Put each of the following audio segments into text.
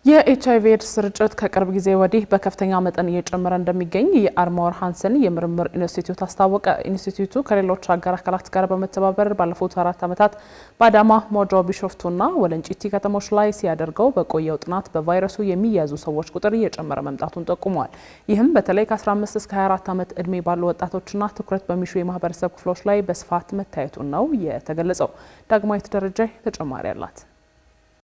የኤችአይቪ ኤድስ ስርጭት ከቅርብ ጊዜ ወዲህ በከፍተኛ መጠን እየጨመረ እንደሚገኝ የአርማወር ሃንሰን የምርምር ኢንስቲትዩት አስታወቀ። ኢንስቲትዩቱ ከሌሎች አጋር አካላት ጋር በመተባበር ባለፉት 4 ዓመታት በአዳማ፣ ሞጆ፣ ቢሾፍቱና ወለንጪቲ ከተሞች ላይ ሲያደርገው በቆየው ጥናት በቫይረሱ የሚያዙ ሰዎች ቁጥር እየጨመረ መምጣቱን ጠቁሟል። ይህም በተለይ ከ15 እስከ 24 ዓመት ዕድሜ ባሉ ወጣቶችና ትኩረት በሚሹ የማህበረሰብ ክፍሎች ላይ በስፋት መታየቱን ነው የተገለጸው። ዳግማዊት ደረጃ ተጨማሪ አላት።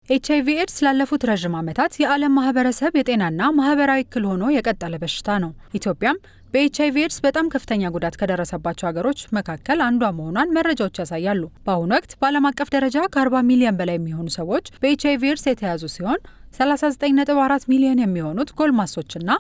ኤችአይቪ ኤድስ ላለፉት ረዥም ዓመታት የዓለም ማህበረሰብ የጤናና ማህበራዊ እክል ሆኖ የቀጠለ በሽታ ነው። ኢትዮጵያም በኤችአይቪ ኤድስ በጣም ከፍተኛ ጉዳት ከደረሰባቸው ሀገሮች መካከል አንዷ መሆኗን መረጃዎች ያሳያሉ። በአሁኑ ወቅት በዓለም አቀፍ ደረጃ ከ40 ሚሊዮን በላይ የሚሆኑ ሰዎች በኤችአይቪ ኤድስ የተያዙ ሲሆን 39.4 ሚሊዮን የሚሆኑት ጎልማሶችና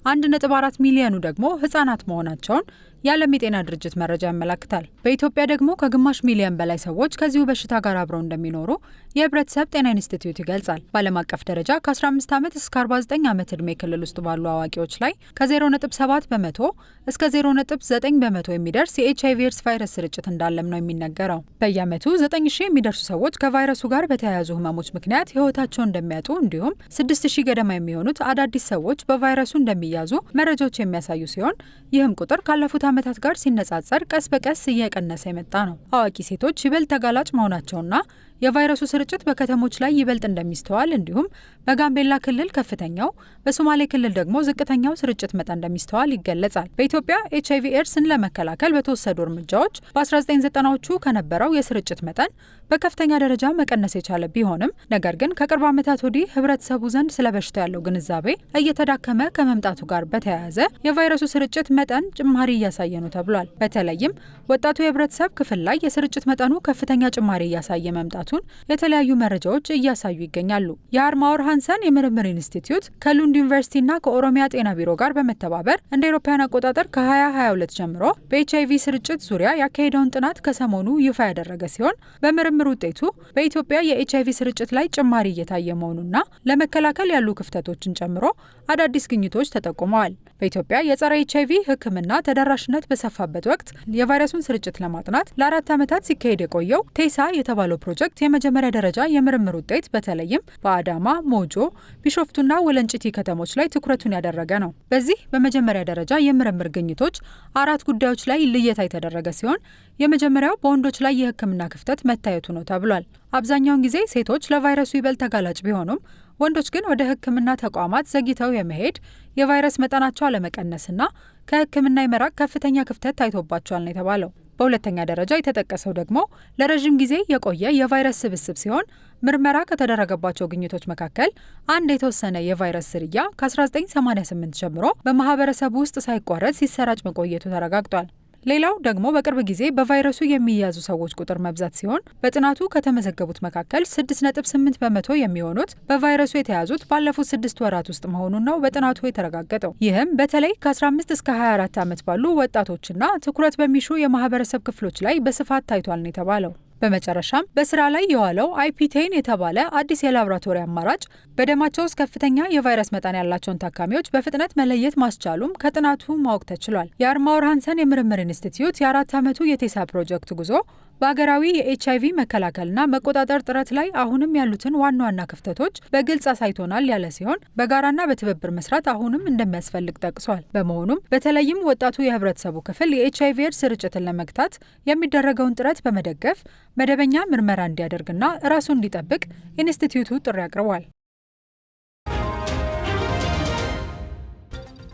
1.4 ሚሊዮኑ ደግሞ ህጻናት መሆናቸውን የዓለም የጤና ድርጅት መረጃ ያመለክታል። በኢትዮጵያ ደግሞ ከግማሽ ሚሊዮን በላይ ሰዎች ከዚሁ በሽታ ጋር አብረው እንደሚኖሩ የህብረተሰብ ጤና ኢንስቲትዩት ይገልጻል። በዓለም አቀፍ ደረጃ ከ15 ዓመት እስከ 49 ዓመት ዕድሜ ክልል ውስጥ ባሉ አዋቂዎች ላይ ከ0.7 በመቶ እስከ 0.9 በመቶ የሚደርስ የኤችአይቪ ኤድስ ቫይረስ ስርጭት እንዳለም ነው የሚነገረው። በየዓመቱ 9000 የሚደርሱ ሰዎች ከቫይረሱ ጋር በተያያዙ ህመሞች ምክንያት ህይወታቸውን እንደሚያጡ እንዲሁም 6000 ገደማ የሚሆኑት አዳዲስ ሰዎች በቫይረሱ እንደሚያዙ መረጃዎች የሚያሳዩ ሲሆን ይህም ቁጥር ካለፉት ዓመታት ጋር ሲነጻጸር ቀስ በቀስ እየቀነሰ የመጣ ነው። አዋቂ ሴቶች ይበልጥ ተጋላጭ መሆናቸውና የቫይረሱ ስርጭት በከተሞች ላይ ይበልጥ እንደሚስተዋል እንዲሁም በጋምቤላ ክልል ከፍተኛው፣ በሶማሌ ክልል ደግሞ ዝቅተኛው ስርጭት መጠን እንደሚስተዋል ይገለጻል። በኢትዮጵያ ኤችአይቪ ኤድስን ለመከላከል በተወሰዱ እርምጃዎች በ1990ዎቹ ከነበረው የስርጭት መጠን በከፍተኛ ደረጃ መቀነስ የቻለ ቢሆንም ነገር ግን ከቅርብ ዓመታት ወዲህ ህብረተሰቡ ዘንድ ስለ በሽታው ያለው ግንዛቤ እየተዳከመ ከመምጣቱ ጋር በተያያዘ የቫይረሱ ስርጭት መጠን ጭማሪ እያሳየ ነው ተብሏል። በተለይም ወጣቱ የህብረተሰብ ክፍል ላይ የስርጭት መጠኑ ከፍተኛ ጭማሪ እያሳየ መምጣቱን የተለያዩ መረጃዎች እያሳዩ ይገኛሉ። የአርማወር ሃንሰን የምርምር ኢንስቲትዩት ከሉንድ ዩኒቨርሲቲና ከኦሮሚያ ጤና ቢሮ ጋር በመተባበር እንደ አውሮፓውያን አቆጣጠር ከ2022 ጀምሮ በኤችአይቪ ስርጭት ዙሪያ ያካሄደውን ጥናት ከሰሞኑ ይፋ ያደረገ ሲሆን በምርምር ውጤቱ በኢትዮጵያ የኤችአይቪ ስርጭት ላይ ጭማሪ እየታየ መሆኑና ለመከላከል ያሉ ክፍተቶችን ጨምሮ አዳዲስ ግኝቶች ተጠቁመዋል። በኢትዮጵያ የጸረ ኤችአይቪ ሕክምና ተደራሽነት በሰፋበት ወቅት የቫይረሱን ስርጭት ለማጥናት ለ4 ዓመታት ሲካሄድ የቆየው ቴሳ የተባለው ፕሮጀክት የመጀመሪያ ደረጃ የምርምር ውጤት በተለይም በአዳማ፣ ሞጆ፣ ቢሾፍቱና ወለንጪቲ ከተሞች ላይ ትኩረቱን ያደረገ ነው። በዚህ በመጀመሪያ ደረጃ የምርምር ግኝቶች 4 ጉዳዮች ላይ ልየታ የተደረገ ሲሆን የመጀመሪያው በወንዶች ላይ የሕክምና ክፍተት መታየቱ ነው ተብሏል። አብዛኛውን ጊዜ ሴቶች ለቫይረሱ ይበልጥ ተጋላጭ ቢሆኑም ወንዶች ግን ወደ ሕክምና ተቋማት ዘግይተው የመሄድ የቫይረስ መጠናቸው አለመቀነስና ከሕክምና የመራቅ ከፍተኛ ክፍተት ታይቶባቸዋል ነው የተባለው። በሁለተኛ ደረጃ የተጠቀሰው ደግሞ ለረዥም ጊዜ የቆየ የቫይረስ ስብስብ ሲሆን ምርመራ ከተደረገባቸው ግኝቶች መካከል አንድ የተወሰነ የቫይረስ ዝርያ ከ1988 ጀምሮ በማህበረሰቡ ውስጥ ሳይቋረጥ ሲሰራጭ መቆየቱ ተረጋግጧል። ሌላው ደግሞ በቅርብ ጊዜ በቫይረሱ የሚያዙ ሰዎች ቁጥር መብዛት ሲሆን በጥናቱ ከተመዘገቡት መካከል 6.8 በመቶ የሚሆኑት በቫይረሱ የተያዙት ባለፉት 6 ወራት ውስጥ መሆኑን ነው በጥናቱ የተረጋገጠው። ይህም በተለይ ከ15 እስከ 24 ዓመት ባሉ ወጣቶችና ትኩረት በሚሹ የማህበረሰብ ክፍሎች ላይ በስፋት ታይቷል ነው የተባለው። በመጨረሻም በስራ ላይ የዋለው IP10 የተባለ አዲስ የላቦራቶሪ አማራጭ በደማቸው ውስጥ ከፍተኛ የቫይረስ መጠን ያላቸውን ታካሚዎች በፍጥነት መለየት ማስቻሉም ከጥናቱ ማወቅ ተችሏል። የአርማወር ሃንሰን የምርምር ኢንስቲትዩት የ4 ዓመቱ የቴሳ ፕሮጀክት ጉዞ በሀገራዊ የኤችአይቪ መከላከልና መቆጣጠር ጥረት ላይ አሁንም ያሉትን ዋና ዋና ክፍተቶች በግልጽ አሳይቶናል ያለ ሲሆን በጋራና በትብብር መስራት አሁንም እንደሚያስፈልግ ጠቅሷል። በመሆኑም በተለይም ወጣቱ የህብረተሰቡ ክፍል የኤችአይቪ ኤድስ ስርጭትን ለመግታት የሚደረገውን ጥረት በመደገፍ መደበኛ ምርመራ እንዲያደርግና ራሱን እንዲጠብቅ ኢንስቲትዩቱ ጥሪ አቅርቧል።